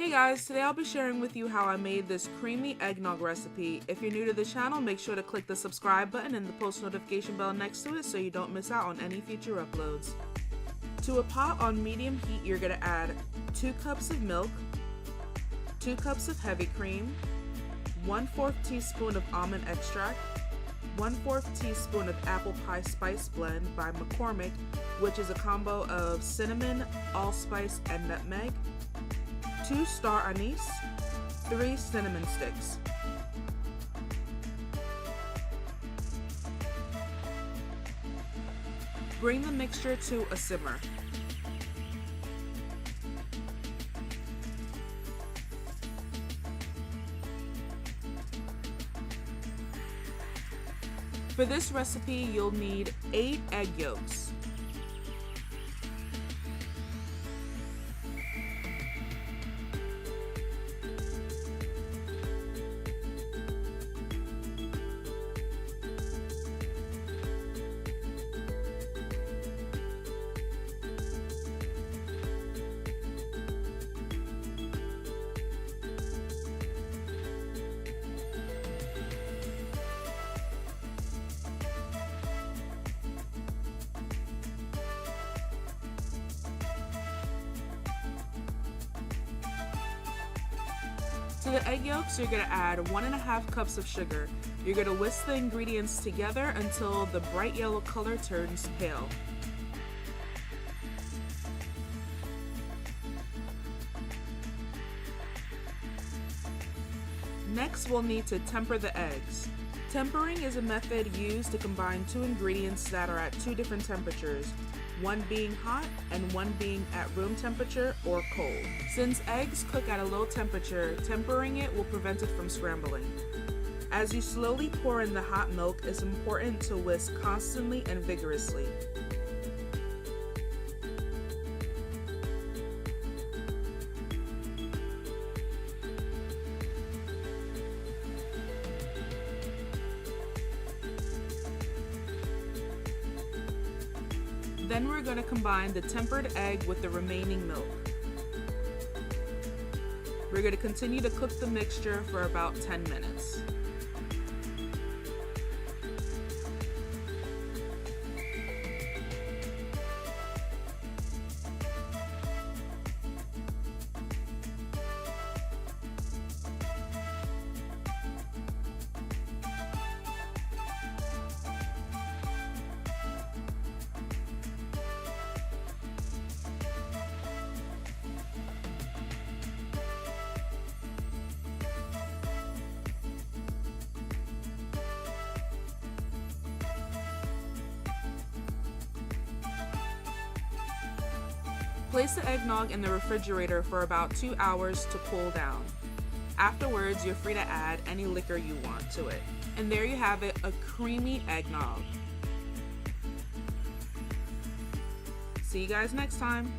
Hey guys, today I'll be sharing with you how I made this creamy eggnog recipe. If you're new to the channel, make sure to click the subscribe button and the post notification bell next to it so you don't miss out on any future uploads. To a pot on medium heat, you're going to add 2 cups of milk, 2 cups of heavy cream, 1/4 teaspoon of almond extract, 1/4 teaspoon of apple pie spice blend by McCormick, which is a combo of cinnamon, allspice, and nutmeg, 2 star anise, 3 cinnamon sticks. Bring the mixture to a simmer. For this recipe, you'll need 8 egg yolks, To the egg yolks, you're going to add 1½ cups of sugar. You're going to whisk the ingredients together until the bright yellow color turns pale. Next, we'll need to temper the eggs. Tempering is a method used to combine 2 ingredients that are at 2 different temperatures, one being hot and one being at room temperature or cold. Since eggs cook at a low temperature, tempering it will prevent it from scrambling. As you slowly pour in the hot milk, it's important to whisk constantly and vigorously. Then we're going to combine the tempered egg with the remaining milk. We're going to continue to cook the mixture for about 10 minutes. Place the eggnog in the refrigerator for about 2 hours to cool down. Afterwards, you're free to add any liquor you want to it. And there you have it, a creamy eggnog. See you guys next time.